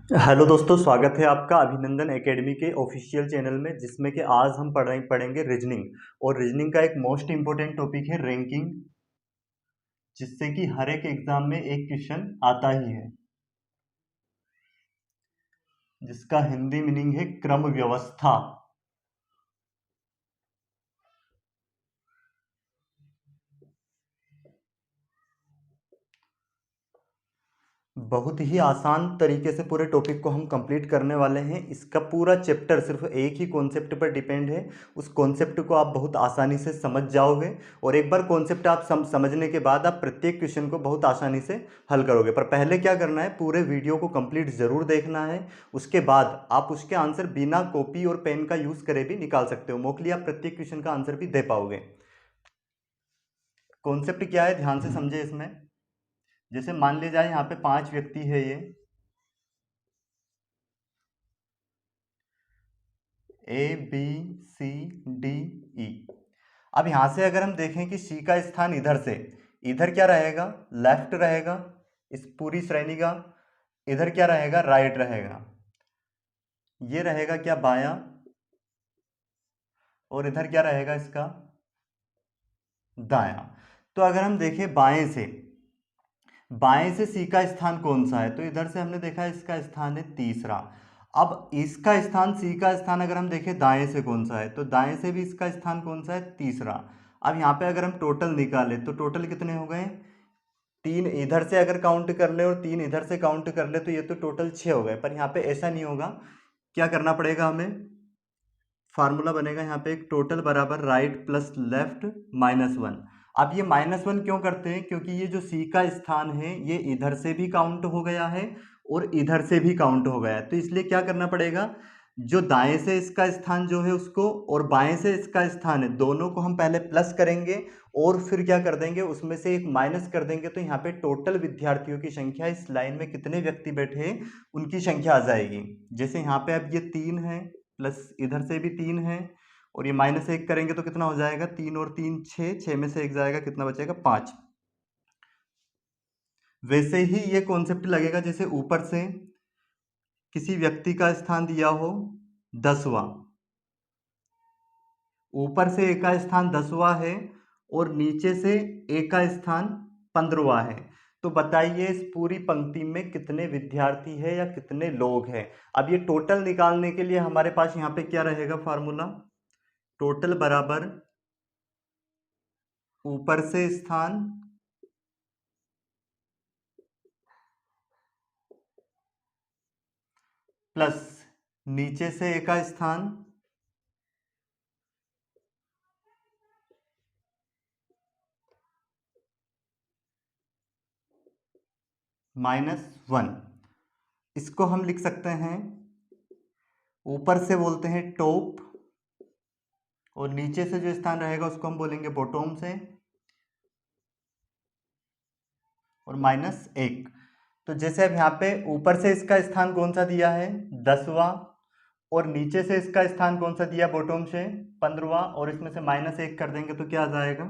Hello दोस्तों, स्वागत है आपका अभिनंदन एकेडमी के ऑफिशियल चैनल में, जिसमें कि आज हम पढ़ेंगे रीजनिंग। और रीजनिंग का एक मोस्ट इंपॉर्टेंट टॉपिक है रैंकिंग, जिससे कि हर एक एग्जाम में एक क्वेश्चन आता ही है, जिसका हिंदी मीनिंग है क्रम व्यवस्था। बहुत ही आसान तरीके से पूरे टॉपिक को हम कंप्लीट करने वाले हैं। इसका पूरा चैप्टर सिर्फ एक ही कॉन्सेप्ट पर डिपेंड है। उस कॉन्सेप्ट को आप बहुत आसानी से समझ जाओगे, और एक बार कॉन्सेप्ट आप समझने के बाद आप प्रत्येक क्वेश्चन को बहुत आसानी से हल करोगे। पर पहले क्या करना है, पूरे वीडियो को कंप्लीट ज़रूर देखना है। उसके बाद आप उसके आंसर बिना कॉपी और पेन का यूज़ करे भी निकाल सकते हो। मोस्टली आप प्रत्येक क्वेश्चन का आंसर भी दे पाओगे। कॉन्सेप्ट क्या है, ध्यान से समझे इसमें। जैसे मान लिया जाए यहाँ पे 5 व्यक्ति है, ये ABCDE। अब यहां से अगर हम देखें कि सी का स्थान इधर से, इधर क्या रहेगा, लेफ्ट रहेगा इस पूरी श्रेणी का। इधर क्या रहेगा, राइट रहेगा। ये रहेगा क्या, बायां। और इधर क्या रहेगा इसका, दायां। तो अगर हम देखें बाएं से सी का स्थान कौन सा है, तो इधर से हमने देखा इसका स्थान है तीसरा। अब इसका स्थान, सी का स्थान अगर हम देखें दाएं से कौन सा है, तो दाएं से भी इसका स्थान कौन सा है, तीसरा। अब यहाँ पे अगर हम टोटल निकालें तो टोटल कितने हो गए, 3 इधर से अगर काउंट कर ले और 3 इधर से काउंट कर ले, तो ये तो टोटल 6 हो गए। पर यहाँ पे ऐसा नहीं होगा। क्या करना पड़ेगा हमें, फार्मूला बनेगा यहाँ पे एक टोटल बराबर राइट प्लस लेफ्ट -1। अब ये -1 क्यों करते हैं, क्योंकि ये जो सी का स्थान है ये इधर से भी काउंट हो गया है और इधर से भी काउंट हो गया है। तो इसलिए क्या करना पड़ेगा, जो दाएं से इसका स्थान जो है उसको, और बाएं से इसका स्थान है, दोनों को हम पहले प्लस करेंगे और फिर क्या कर देंगे, उसमें से एक माइनस कर देंगे। तो यहाँ पे टोटल विद्यार्थियों की संख्या, इस लाइन में कितने व्यक्ति बैठे हैं उनकी संख्या आ जाएगी। जैसे यहाँ पे अब ये 3 है, प्लस इधर से भी 3 है, और ये -1 करेंगे तो कितना हो जाएगा, 3 और 3 6, 6 में से 1 जाएगा, कितना बचेगा, 5। वैसे ही ये कॉन्सेप्ट लगेगा जैसे ऊपर से किसी व्यक्ति का स्थान दिया हो 10वां, ऊपर से ए का स्थान 10वां है और नीचे से ए का स्थान 15वां है। तो बताइए इस पूरी पंक्ति में कितने विद्यार्थी है या कितने लोग हैं। अब ये टोटल निकालने के लिए हमारे पास यहाँ पे क्या रहेगा फार्मूला, टोटल बराबर ऊपर से स्थान प्लस नीचे से ए का स्थान -1। इसको हम लिख सकते हैं, ऊपर से बोलते हैं टॉप, और नीचे से जो स्थान रहेगा उसको हम बोलेंगे बॉटम से, और -1। तो जैसे अब यहाँ पे ऊपर से इसका स्थान कौन सा दिया है, 10वां, और नीचे से इसका स्थान कौन सा दिया बॉटम से, 15वां, और इसमें से -1 कर देंगे तो क्या आ जाएगा,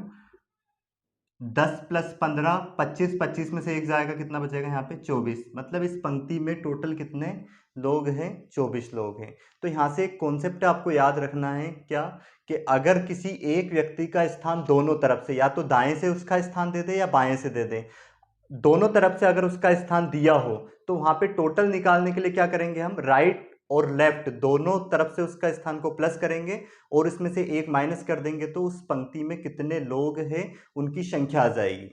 10 + 15 25, 25 में से 1 जाएगा, कितना बचेगा यहाँ पे, 24। मतलब इस पंक्ति में टोटल कितने लोग हैं, 24 लोग हैं। तो यहाँ से एक कॉन्सेप्ट आपको याद रखना है क्या, कि अगर किसी एक व्यक्ति का स्थान दोनों तरफ से, या तो दाएं से उसका स्थान दे दे या बाएं से दे दे, दोनों तरफ से अगर उसका स्थान दिया हो, तो वहां पे टोटल निकालने के लिए क्या करेंगे, हम राइट और लेफ्ट दोनों तरफ से उसका स्थान को प्लस करेंगे और इसमें से एक माइनस कर देंगे, तो उस पंक्ति में कितने लोग हैं उनकी संख्या आ जाएगी।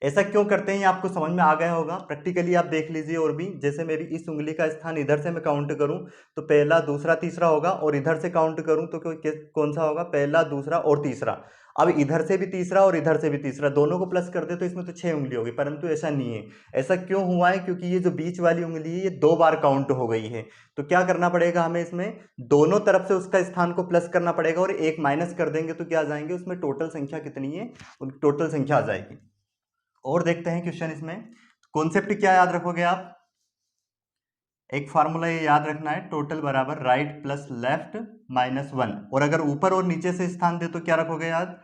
ऐसा क्यों करते हैं ये आपको समझ में आ गया होगा। प्रैक्टिकली आप देख लीजिए। और भी, जैसे मेरी इस उंगली का स्थान इधर से मैं काउंट करूं तो पहला दूसरा तीसरा होगा, और इधर से काउंट करूं तो कौन सा होगा, पहला दूसरा और तीसरा। अब इधर से भी तीसरा और इधर से भी तीसरा, दोनों को प्लस कर दे तो इसमें तो 6 उंगली होगी, परंतु ऐसा नहीं है। ऐसा क्यों हुआ है, क्योंकि ये जो बीच वाली उंगली है ये 2 बार काउंट हो गई है। तो क्या करना पड़ेगा हमें, इसमें दोनों तरफ से उसका स्थान को प्लस करना पड़ेगा और एक माइनस कर देंगे तो क्या आ जाएंगे, उसमें टोटल संख्या कितनी है, टोटल संख्या आ जाएगी। और देखते हैं क्वेश्चन इसमें। कॉन्सेप्ट क्या याद रखोगे आप, एक फार्मूला ये याद रखना है, टोटल बराबर राइट प्लस लेफ्ट -1। और अगर ऊपर और नीचे से स्थान दे तो क्या रखोगे याद,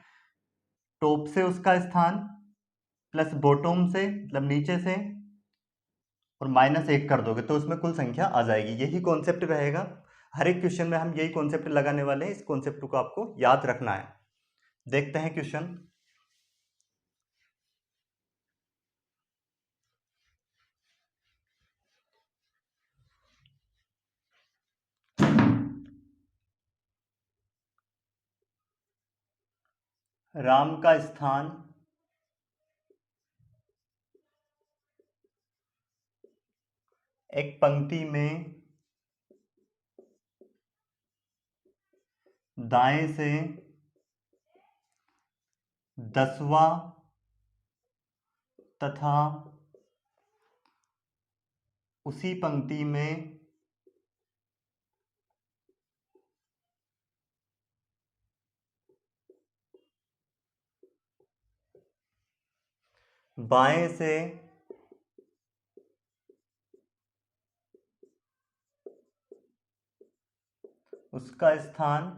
टॉप से उसका स्थान प्लस बॉटम से, मतलब नीचे से, और -1 कर दोगे तो उसमें कुल संख्या आ जाएगी। यही कॉन्सेप्ट रहेगा, हर एक क्वेश्चन में हम यही कॉन्सेप्ट लगाने वाले हैं। इस कॉन्सेप्ट को आपको याद रखना है। देखते हैं क्वेश्चन। राम का स्थान एक पंक्ति में दाएं से 10वां तथा उसी पंक्ति में बाएं से उसका स्थान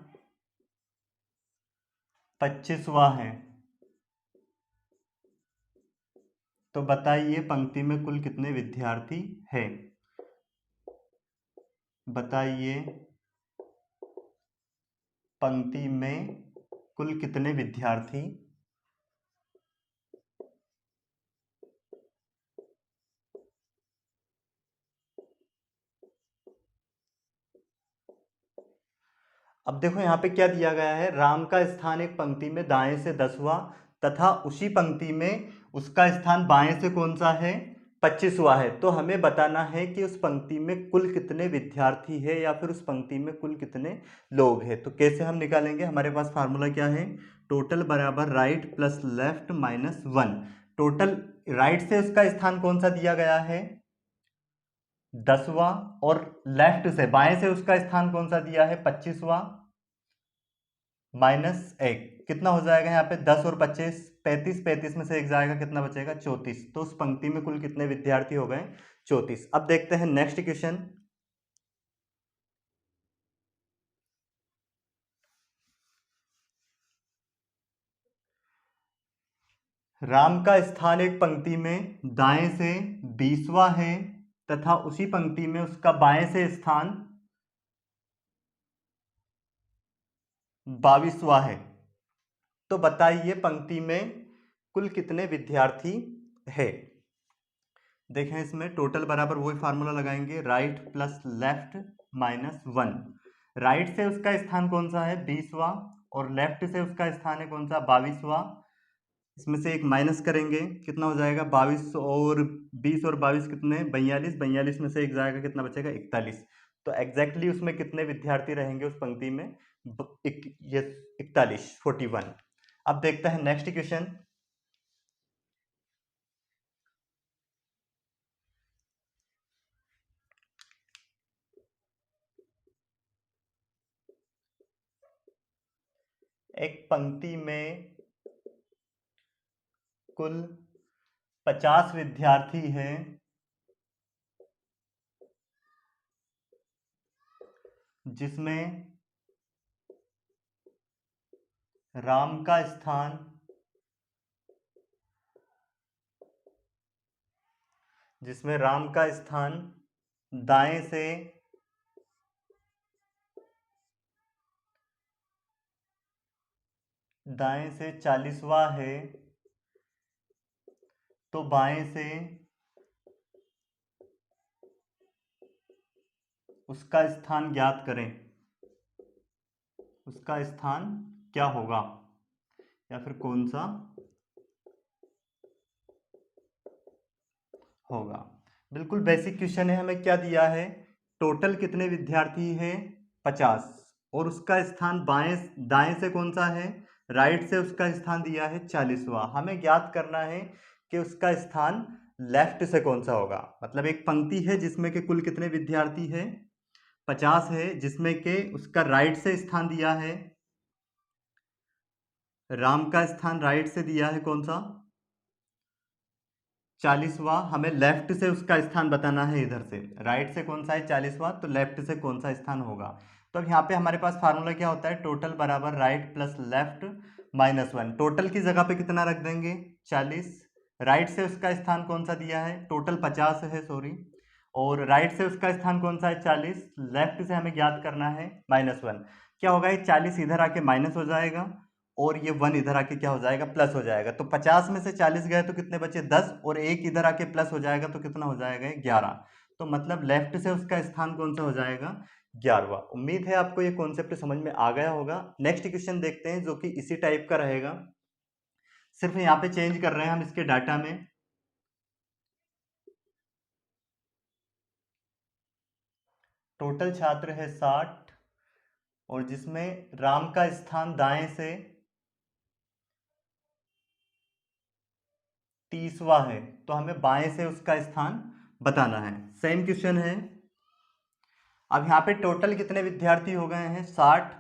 25वां है। तो बताइए पंक्ति में कुल कितने विद्यार्थी हैं? बताइए पंक्ति में कुल कितने विद्यार्थी? अब देखो यहाँ पे क्या दिया गया है, राम का स्थान एक पंक्ति में दाएं से 10वां तथा उसी पंक्ति में उसका स्थान बाएं से कौन सा है? 25वां है। तो हमें बताना है कि उस पंक्ति में कुल कितने विद्यार्थी है या फिर उस पंक्ति में कुल कितने लोग हैं। तो कैसे हम निकालेंगे? हमारे पास फार्मूला क्या है? टोटल बराबर right plus left -1। Total right से उसका स्थान कौन सा दिया गया है? 10वां, और लेफ्ट से बाएं से उसका स्थान कौन सा दिया है? 25वां। -1 कितना हो जाएगा यहाँ पे? 10 और 25 35, 35 में से 1 जाएगा, कितना बचेगा? 34। तो उस पंक्ति में कुल कितने विद्यार्थी हो गए? 34। अब देखते हैं नेक्स्ट क्वेश्चन। राम का स्थान एक पंक्ति में दाएं से 20वां है तथा उसी पंक्ति में उसका बाएं से स्थान 22वां है। तो बताइए पंक्ति में कुल कितने विद्यार्थी है? देखें इसमें टोटल बराबर वही फार्मूला लगाएंगे, राइट प्लस लेफ्ट -1। राइट से उसका स्थान कौन सा है? 20वां, और लेफ्ट से उसका स्थान है कौन सा? 22वां। इसमें से एक माइनस करेंगे, कितना हो जाएगा? 22 और 20 और 22 कितने? 42। 42 में से एक जाएगा, कितना बचेगा? 41। तो एग्जैक्टली उसमें कितने विद्यार्थी रहेंगे उस पंक्ति में? ये 41, 41। अब देखते हैं नेक्स्ट क्वेश्चन। एक पंक्ति में कुल 50 विद्यार्थी हैं, जिसमें राम का स्थान दाएं से 40वां है। तो बाएं से उसका स्थान ज्ञात करें। उसका स्थान क्या होगा या फिर कौन सा होगा? बिल्कुल बेसिक क्वेश्चन है। हमें क्या दिया है? टोटल कितने विद्यार्थी हैं? 50, और उसका स्थान दाएं से कौन सा है? राइट से उसका स्थान दिया है 40वां। हमें ज्ञात करना है कि उसका स्थान लेफ्ट से कौन सा होगा। मतलब एक पंक्ति है जिसमें के कुल कितने विद्यार्थी है? 50 है, जिसमें के उसका राइट से स्थान दिया है, राम का स्थान राइट से दिया है कौन सा? 40वां। हमें लेफ्ट से उसका स्थान बताना है। इधर से राइट से कौन सा है? 40वां। तो लेफ्ट से कौन सा स्थान होगा? तो अब यहाँ पे हमारे पास फार्मूला क्या होता है? टोटल बराबर राइट प्लस लेफ्ट -1। टोटल की जगह पे कितना रख देंगे? 40। राइट से उसका स्थान कौन सा दिया है? टोटल 50 है, सॉरी। और राइट से उसका स्थान कौन सा है 40, लेफ्ट से हमें ज्ञात करना है -1। क्या होगा, ये 40 इधर आके माइनस हो जाएगा और ये 1 इधर आके क्या हो जाएगा, प्लस हो जाएगा। तो 50 में से 40 गए तो कितने बचे 10, और 1 इधर आके प्लस हो जाएगा तो कितना हो जाएगा 11। तो मतलब लेफ्ट से उसका स्थान कौन सा हो जाएगा 11वां। उम्मीद है आपको ये कॉन्सेप्ट समझ में आ गया होगा। नेक्स्ट क्वेश्चन देखते हैं जो कि इसी टाइप का रहेगा, सिर्फ यहाँ पे चेंज कर रहे हैं हम इसके डाटा में। टोटल छात्र है 60 और जिसमें राम का स्थान दाएं से 30वां है, तो हमें बाएं से उसका स्थान बताना है। सेम क्वेश्चन है। अब यहाँ पे टोटल कितने विद्यार्थी हो गए हैं 60,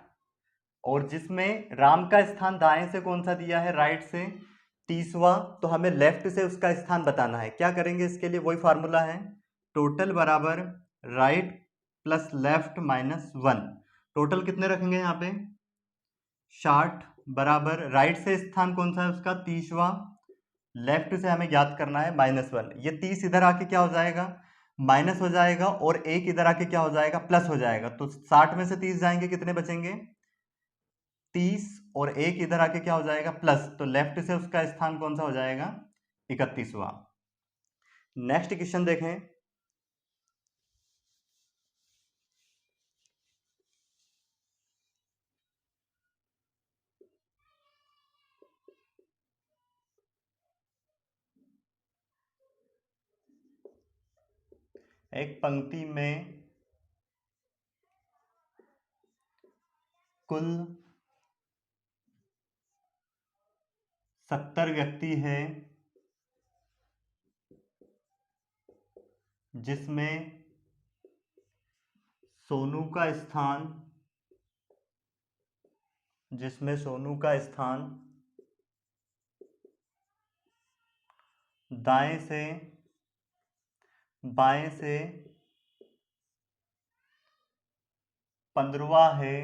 और जिसमें राम का स्थान दाएं से कौन सा दिया है, राइट से 30वां, तो हमें लेफ्ट से उसका स्थान बताना है। क्या करेंगे इसके लिए, वही फार्मूला है, टोटल बराबर राइट प्लस लेफ्ट -1। टोटल कितने रखेंगे यहाँ पे 60 बराबर राइट से स्थान कौन सा है उसका 30वां, लेफ्ट से हमें ज्ञात करना है -1। ये 30 इधर आके क्या हो जाएगा, माइनस हो जाएगा, और 1 इधर आके क्या हो जाएगा, प्लस हो जाएगा। तो 60 में से 30 जाएंगे, कितने बचेंगे 30, और 1 इधर आके क्या हो जाएगा प्लस, तो लेफ्ट से उसका स्थान कौन सा हो जाएगा 31वां। नेक्स्ट क्वेश्चन देखें। एक पंक्ति में कुल 70 व्यक्ति हैं, जिसमें सोनू का स्थान दाएं से बाएं से 15वां है,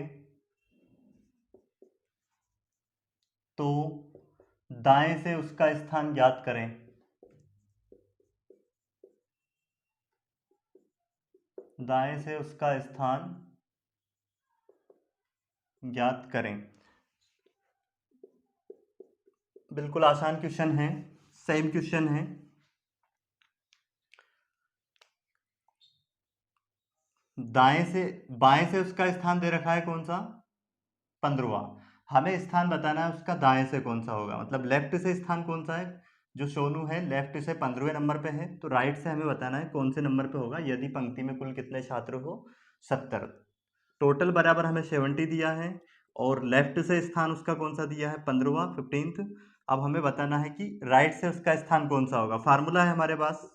तो दाएं से उसका स्थान ज्ञात करें। दाएं से उसका स्थान ज्ञात करें। बिल्कुल आसान क्वेश्चन है, सेम क्वेश्चन है। दाएं से बाएं से उसका स्थान दे रखा है कौन सा 15वां, हमें स्थान बताना है उसका दाएं से कौन सा होगा, मतलब लेफ्ट से स्थान कौन सा है, जो सोनू है लेफ्ट से 15वें नंबर पे है, तो राइट से हमें बताना है कौन से नंबर पे होगा, यदि पंक्ति में कुल कितने छात्र हो 70। टोटल बराबर हमें 70 दिया है, और लेफ्ट से स्थान उसका कौन सा दिया है 15वां 15th। अब हमें बताना है कि राइट से उसका स्थान कौन सा होगा। फार्मूला है हमारे पास,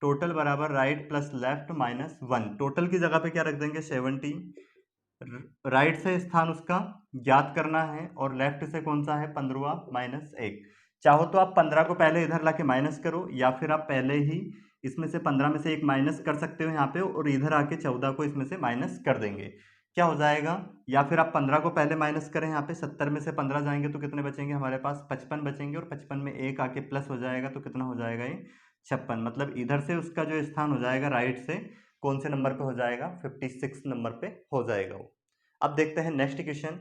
टोटल बराबर राइट प्लस लेफ्ट -1। टोटल की जगह पे क्या रख देंगे 70, राइट से स्थान उसका ज्ञात करना है, और लेफ्ट से कौन सा है 15वां -1। चाहो तो आप 15 को पहले इधर लाके माइनस करो, या फिर आप पहले ही इसमें से 15 में से एक माइनस कर सकते हो यहाँ पे, और इधर आके 14 को इसमें से माइनस कर देंगे, क्या हो जाएगा। या फिर आप 15 को पहले माइनस करें, यहाँ पे 70 में से 15 जाएंगे तो कितने बचेंगे हमारे पास 55 बचेंगे, और 55 में एक आके प्लस हो जाएगा तो कितना हो जाएगा ये 56। मतलब इधर से उसका जो स्थान हो जाएगा राइट से कौन से नंबर पे हो जाएगा 56 नंबर पे हो जाएगा वो। अब देखते हैं नेक्स्ट क्वेश्चन।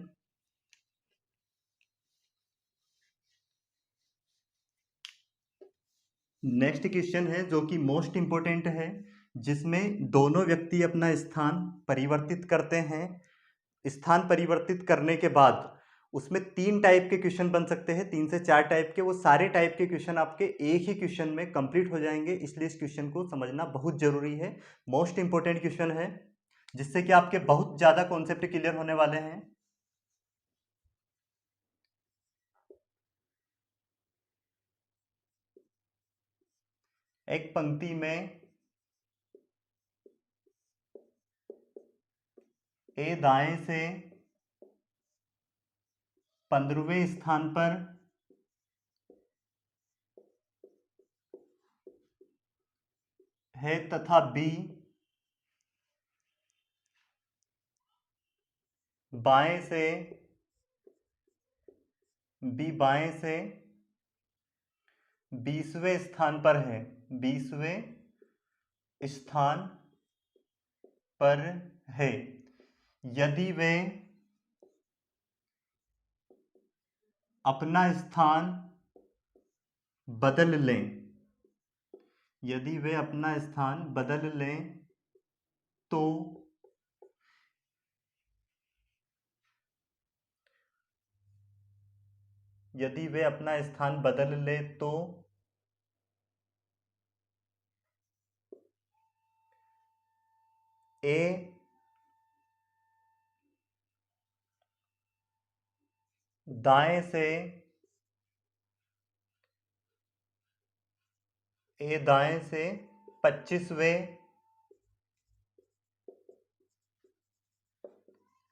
नेक्स्ट क्वेश्चन है जो कि मोस्ट इंपॉर्टेंट है, जिसमें दोनों व्यक्ति अपना स्थान परिवर्तित करते हैं। स्थान परिवर्तित करने के बाद उसमें 3 टाइप के क्वेश्चन बन सकते हैं, 3 से 4 टाइप के। वो सारे टाइप के क्वेश्चन आपके एक ही क्वेश्चन में कंप्लीट हो जाएंगे, इसलिए इस क्वेश्चन को समझना बहुत जरूरी है। मोस्ट इंपॉर्टेंट क्वेश्चन है, जिससे कि आपके बहुत ज्यादा कॉन्सेप्ट क्लियर होने वाले हैं। एक पंक्ति में ए दाएं से 15वें स्थान पर है, तथा बी बाएं से 20वें स्थान पर है, 20वें स्थान पर है यदि वे अपना स्थान बदल लें, यदि वे अपना स्थान बदल लें तो यदि वे अपना स्थान बदल ले तो ए दाएं से 25वें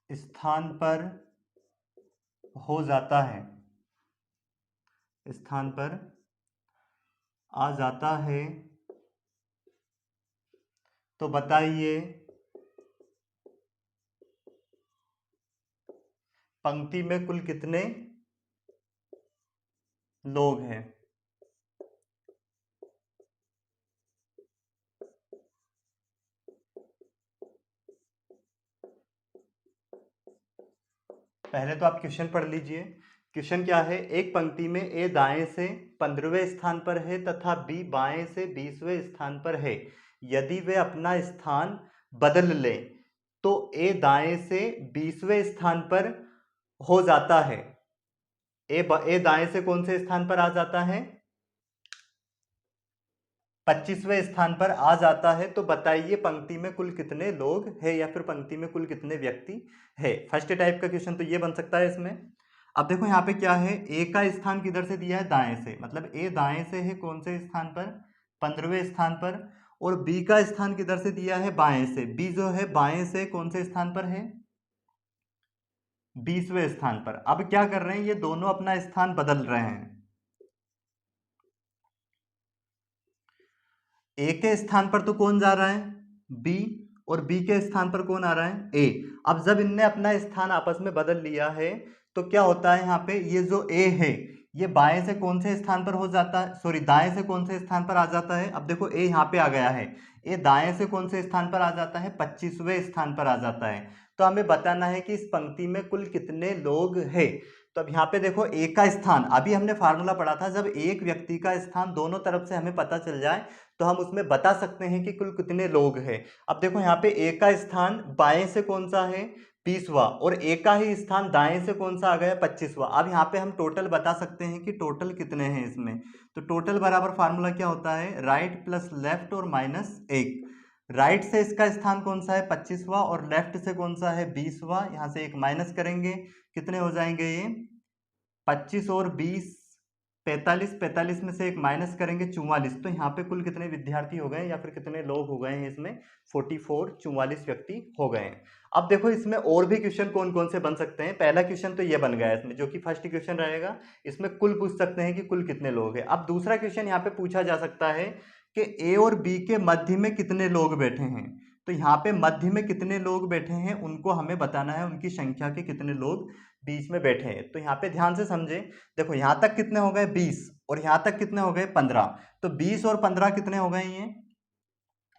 स्थान पर हो जाता है, स्थान पर आ जाता है, तो बताइए पंक्ति में कुल कितने लोग हैं। पहले तो आप क्वेश्चन पढ़ लीजिए। क्वेश्चन क्या है, एक पंक्ति में ए दाएं से 15वें स्थान पर है तथा बी बाएं से 20वें स्थान पर है। यदि वे अपना स्थान बदल ले तो ए दाएं से 20वें स्थान पर हो जाता है। ए दाएं से कौन से स्थान पर आ जाता है? 25वें स्थान पर आ जाता है। तो बताइए पंक्ति में कुल कितने लोग हैं या फिर पंक्ति में कुल कितने व्यक्ति है। फर्स्ट टाइप का क्वेश्चन तो ये बन सकता है इसमें। अब देखो यहाँ पे क्या है, ए का स्थान किधर से दिया है? दाएं से, मतलब ए दाएं से है कौन से स्थान पर? 15वें स्थान पर। और बी का स्थान किधर से दिया है? बाएं से। बी जो है बाएं से कौन से स्थान पर है? 20वें स्थान पर। अब क्या कर रहे हैं, ये दोनों अपना स्थान बदल रहे हैं। ए के स्थान पर तो कौन जा रहा है? बी। और बी के स्थान पर कौन आ रहा है? ए। अब जब इनने अपना स्थान आपस में बदल लिया है तो क्या होता है यहाँ पे, ये जो ए है ये बाएं से कौन से स्थान पर हो जाता है, सॉरी दाएं से कौन से स्थान पर आ जाता है? अब देखो ए यहाँ पे आ गया है, ए दाएं से कौन से स्थान पर आ जाता है? 25वें स्थान पर आ जाता है। तो हमें बताना है कि इस पंक्ति में कुल कितने लोग हैं। तो अब यहाँ पे देखो ए का स्थान, अभी हमने फार्मूला पढ़ा था, जब एक व्यक्ति का स्थान दोनों तरफ से हमें पता चल जाए तो हम उसमें बता सकते हैं कि कुल कितने लोग हैं। अब देखो यहाँ पे ए का स्थान बाएं से कौन सा है? 20वां। और ए का ही स्थान दाएं से कौन सा आ गया? 25वां। अब यहाँ पे हम टोटल बता सकते हैं कि टोटल कितने हैं इसमें। तो टोटल बराबर फार्मूला क्या होता है? राइट प्लस लेफ्ट और माइनस 1। राइट से इसका स्थान कौन सा है? 25वां। और लेफ्ट से कौन सा है? 20वां। यहाँ से एक माइनस करेंगे, कितने हो जाएंगे ये? 25 और 20 45, 45 में से एक माइनस करेंगे 44। तो यहाँ पे कुल कितने विद्यार्थी हो गए या फिर कितने लोग हो गए हैं इसमें? 44, 44 व्यक्ति हो गए हैं। अब देखो इसमें और भी क्वेश्चन कौन कौन से बन सकते हैं। पहला क्वेश्चन तो ये बन गया इसमें, जो कि फर्स्ट क्वेश्चन रहेगा। इसमें कुल पूछ सकते हैं कि कुल कितने लोग हैं। अब दूसरा क्वेश्चन यहाँ पे पूछा जा सकता है कि ए और बी के मध्य में कितने लोग बैठे हैं। तो यहाँ पे मध्य में कितने लोग बैठे हैं उनको हमें बताना है, उनकी संख्या के कितने लोग बीच में बैठे हैं। तो यहाँ पे ध्यान से समझे, देखो यहाँ तक कितने हो गए? 20। और यहाँ तक कितने हो गए? 15। तो 20 और 15 कितने हो गए? ये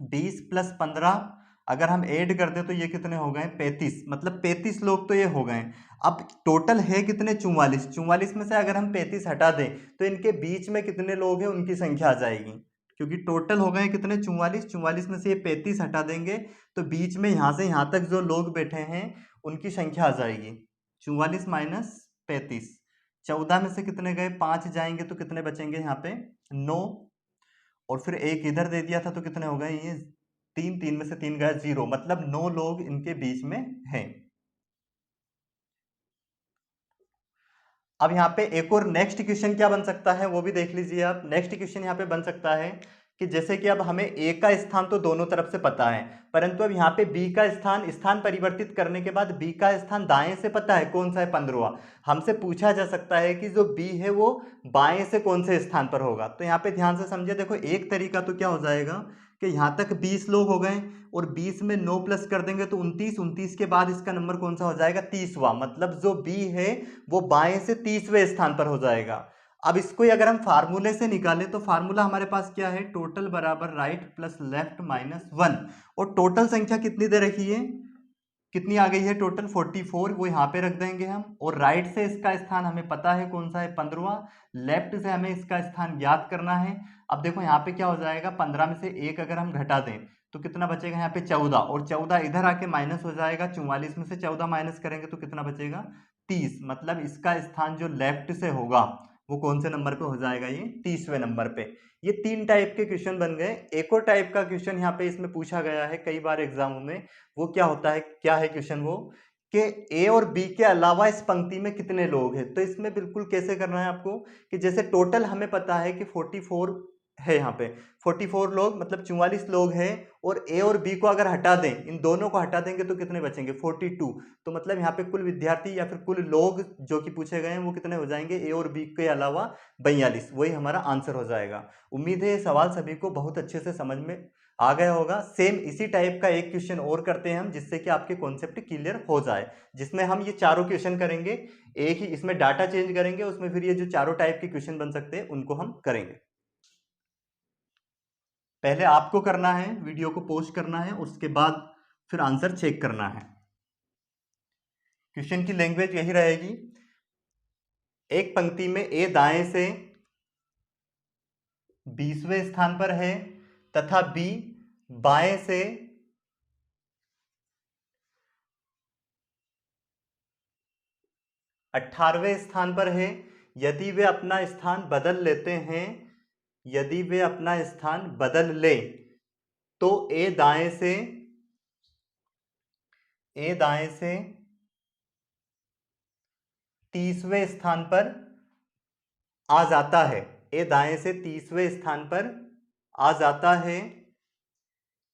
20 प्लस 15 अगर हम ऐड कर दें तो ये कितने हो गए? 35। मतलब 35 लोग तो ये हो गए। अब टोटल है कितने? 44। 44 में से अगर हम 35 हटा दें तो इनके बीच में कितने लोग हैं उनकी संख्या आ जाएगी, क्योंकि टोटल हो गए कितने? 44। 44 में से ये 35 हटा देंगे तो बीच में यहाँ से यहाँ तक जो लोग बैठे हैं उनकी संख्या आ जाएगी। 44 माइनस 35, 14 में से कितने गए? 5 जाएंगे तो कितने बचेंगे यहाँ पे? 9। और फिर एक इधर दे दिया था तो कितने हो गए? ये 3, 3 में से 3 गए 0। मतलब 9 लोग इनके बीच में हैं। अब यहाँ पे एक और नेक्स्ट क्वेश्चन क्या बन सकता है वो भी देख लीजिए आप। नेक्स्ट क्वेश्चन यहाँ पे बन सकता है कि जैसे कि अब हमें ए का स्थान तो दोनों तरफ से पता है, परंतु अब यहाँ पे बी का स्थान परिवर्तित करने के बाद बी का स्थान दाएं से पता है कौन सा है? 15वां। हमसे पूछा जा सकता है कि जो बी है वो बाएं से कौन से स्थान पर होगा। तो यहाँ पे ध्यान से समझिए, देखो एक तरीका तो क्या हो जाएगा कि यहाँ तक 20 लोग हो गए और 20 में 9 प्लस कर देंगे तो 29। 29 के बाद इसका नंबर कौन सा हो जाएगा? 30वां। मतलब जो बी है वो बाएं से 30वें स्थान पर हो जाएगा। अब इसको ही अगर हम फार्मूले से निकालें तो फार्मूला हमारे पास क्या है, टोटल बराबर राइट प्लस लेफ्ट माइनस 1। और टोटल संख्या कितनी दे रखी है, कितनी आ गई है टोटल 44, वो यहाँ पे रख देंगे हम। और राइट से इसका स्थान हमें पता है कौन सा है, 15वां। लेफ्ट से हमें इसका स्थान ज्ञात करना है। अब देखो यहाँ पे क्या हो जाएगा, 15 में से 1 अगर हम घटा दें तो कितना बचेगा यहाँ पे 14, और 14 इधर आके माइनस हो जाएगा। 44 में से 14 माइनस करेंगे तो कितना बचेगा, 30। मतलब इसका स्थान जो लेफ्ट से होगा वो कौन से नंबर पे हो जाएगा, ये 30वें नंबर पे। ये 3 टाइप के क्वेश्चन बन गए। एक और टाइप का क्वेश्चन यहाँ पे इसमें पूछा गया है कई बार एग्जामों में। वो क्या होता है, क्या है क्वेश्चन वो, कि ए और बी के अलावा इस पंक्ति में कितने लोग हैं। तो इसमें बिल्कुल कैसे करना है आपको, कि जैसे टोटल हमें पता है कि 44 है, यहाँ पे 44 लोग मतलब 44 लोग हैं, और ए और बी को अगर हटा दें, इन दोनों को हटा देंगे तो कितने बचेंगे, 42। तो मतलब यहाँ पे कुल विद्यार्थी या फिर कुल लोग जो कि पूछे गए हैं वो कितने हो जाएंगे, ए और बी के अलावा 42। वही हमारा आंसर हो जाएगा। उम्मीद है ये सवाल सभी को बहुत अच्छे से समझ में आ गया होगा। सेम इसी टाइप का एक क्वेश्चन और करते हैं हम, जिससे कि आपके कॉन्सेप्ट क्लियर हो जाए, जिसमें हम ये चारों क्वेश्चन करेंगे। एक ही इसमें डाटा चेंज करेंगे, उसमें फिर ये जो चारों टाइप के क्वेश्चन बन सकते हैं उनको हम करेंगे। पहले आपको करना है, वीडियो को पॉज करना है, उसके बाद फिर आंसर चेक करना है। क्वेश्चन की लैंग्वेज यही रहेगी। एक पंक्ति में ए दाएं से 20वें स्थान पर है तथा बी बाएं से 18वें स्थान पर है। यदि वे अपना स्थान बदल लेते हैं, यदि वे अपना स्थान बदल ले तो ए दाएं से 30वें स्थान पर आ जाता है। ए दाएं से 30वें स्थान पर आ जाता है।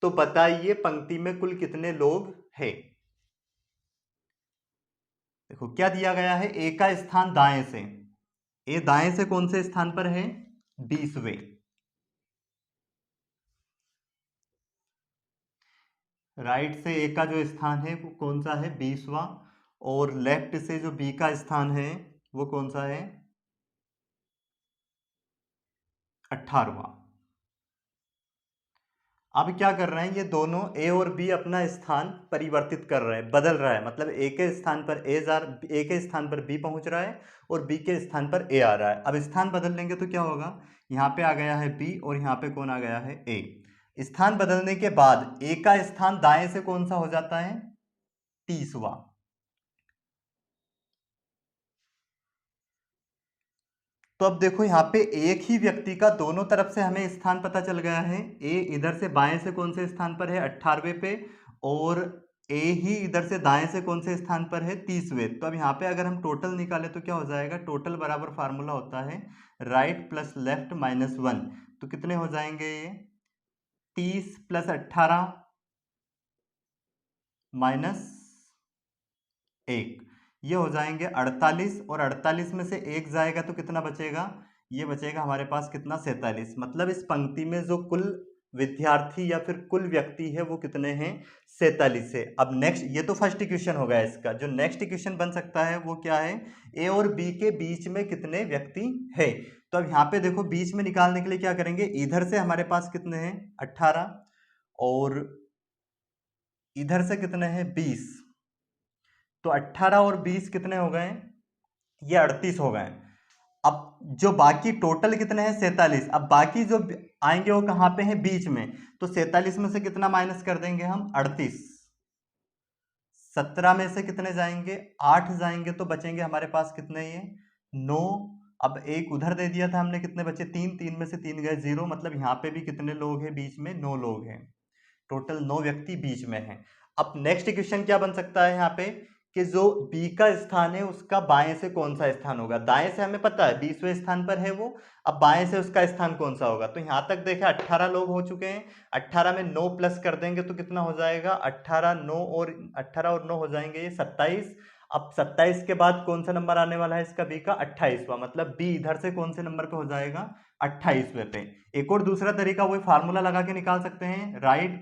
तो बताइए पंक्ति में कुल कितने लोग हैं। देखो क्या दिया गया है, ए का स्थान दाएं से, ए दाएं से कौन से स्थान पर है, 20वें। राइट से ए का जो स्थान है वो कौन सा है, 20वां। और लेफ्ट से जो बी का स्थान है वो कौन सा है, 18वां। अब क्या कर रहे हैं, ये दोनों ए और बी अपना स्थान परिवर्तित कर रहे हैं, बदल रहा है। मतलब ए के स्थान पर ए के स्थान पर बी पहुंच रहा है और बी के स्थान पर ए आ रहा है। अब स्थान बदल लेंगे तो क्या होगा, यहाँ पे आ गया है बी और यहाँ पे कौन आ गया है, ए। स्थान बदलने के बाद ए का स्थान दाएं से कौन सा हो जाता है, 30वां। तो अब देखो यहाँ पे एक ही व्यक्ति का दोनों तरफ से हमें स्थान पता चल गया है। ए इधर से बाएं से कौन से स्थान पर है, 18वें पे, और ए ही इधर से दाएं से कौन से स्थान पर है, 30वें। तो अब यहाँ पे अगर हम टोटल निकालें तो क्या हो जाएगा, टोटल बराबर फार्मूला होता है राइट प्लस लेफ्ट माइनस 1। तो कितने हो जाएंगे ये, 30 प्लस 18 माइनस 1, ये हो जाएंगे 48। और 48 में से 1 जाएगा तो कितना बचेगा, ये बचेगा हमारे पास कितना, 47। मतलब इस पंक्ति में जो कुल विद्यार्थी या फिर कुल व्यक्ति है वो कितने हैं, 47 है। अब नेक्स्ट, ये तो फर्स्ट इक्वेशन हो गया। इसका जो नेक्स्ट इक्वेशन बन सकता है वो क्या है, ए और बी के बीच में कितने व्यक्ति है। तो अब यहाँ पे देखो बीच में निकालने के लिए क्या करेंगे, इधर से हमारे पास कितने हैं, 18, और इधर से कितने हैं, 20। तो 18 और 20 कितने हो गए, ये 38 हो गए। अब जो बाकी टोटल कितने हैं, 47। अब बाकी जो आएंगे वो कहाँ पे हैं, बीच में। तो 47 में से कितना माइनस कर देंगे हम, 38। 17 में से कितने जाएंगे, 8 जाएंगे। तो बचेंगे हमारे पास कितने, ये 9। अब एक उधर दे दिया था हमने, कितने बचे, 3। 3 में से 3 गए 0। मतलब यहाँ पे भी कितने लोग हैं, बीच में 9 लोग हैं। टोटल 9 व्यक्ति बीच में हैं। अब नेक्स्ट क्वेश्चन क्या बन सकता है यहाँ पे, कि जो बी का स्थान है उसका बाएं से कौन सा स्थान होगा। दाएं से हमें पता है 20वें स्थान पर है वो, अब बाएं से उसका स्थान कौन सा होगा। तो यहां तक देखे 18 लोग हो चुके हैं। 18 में 9 प्लस कर देंगे तो कितना हो जाएगा, 18 9 और 18 और 9 हो जाएंगे ये 27। अब 27 के बाद कौन सा नंबर आने वाला है इसका, बी का 28वां। मतलब बी इधर से कौन से नंबर पे हो जाएगा, 28वें पे। एक और दूसरा तरीका, वही फार्मूला लगा के निकाल सकते हैं। राइट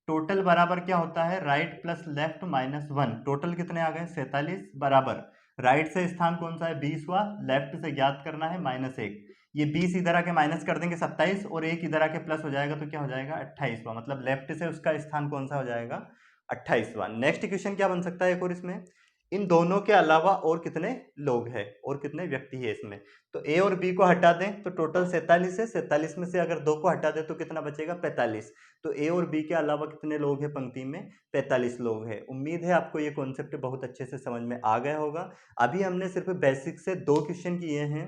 टोटल बराबर क्या होता है, right plus left minus 1। Total कितने आ गए, 47 बराबर राइट से स्थान कौन सा है 20 हुआ, लेफ्ट से ज्ञात करना है -1। ये 20 इधर आके माइनस कर देंगे 27 और 1 इधर आके प्लस हो जाएगा तो क्या हो जाएगा 28वां, मतलब लेफ्ट से उसका स्थान कौन सा हो जाएगा 28वां। नेक्स्ट क्वेश्चन क्या बन सकता है एक और इसमें, इन दोनों के अलावा और कितने लोग हैं और कितने व्यक्ति है इसमें। तो ए और बी को हटा दें तो टोटल 47 है, 47 में से अगर 2 को हटा दें तो कितना बचेगा 45। तो ए और बी के अलावा कितने लोग हैं पंक्ति में 45 लोग हैं। उम्मीद है आपको ये कॉन्सेप्ट बहुत अच्छे से समझ में आ गया होगा। अभी हमने सिर्फ बेसिक से 2 क्वेश्चन किए हैं,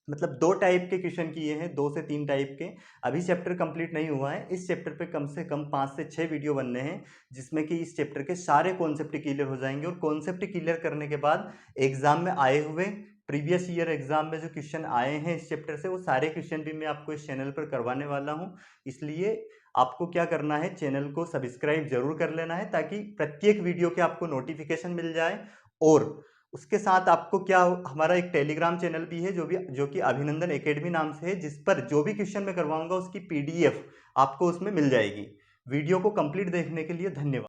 मतलब 2 टाइप के क्वेश्चन किए हैं, 2 से 3 टाइप के। अभी चैप्टर कंप्लीट नहीं हुआ है, इस चैप्टर पे कम से कम 5 से 6 वीडियो बनने हैं जिसमें कि इस चैप्टर के सारे कॉन्सेप्ट क्लियर हो जाएंगे। और कॉन्सेप्ट क्लियर करने के बाद एग्जाम में आए हुए प्रीवियस ईयर एग्जाम में जो क्वेश्चन आए हैं इस चैप्टर से वो सारे क्वेश्चन भी मैं आपको इस चैनल पर करवाने वाला हूँ। इसलिए आपको क्या करना है, चैनल को सब्सक्राइब जरूर कर लेना है ताकि प्रत्येक वीडियो के आपको नोटिफिकेशन मिल जाए। और उसके साथ आपको क्या, हमारा एक टेलीग्राम चैनल भी है जो कि अभिनंदन एकेडमी नाम से है, जिस पर जो भी क्वेश्चन मैं करवाऊंगा उसकी PDF आपको उसमें मिल जाएगी। वीडियो को कंप्लीट देखने के लिए धन्यवाद।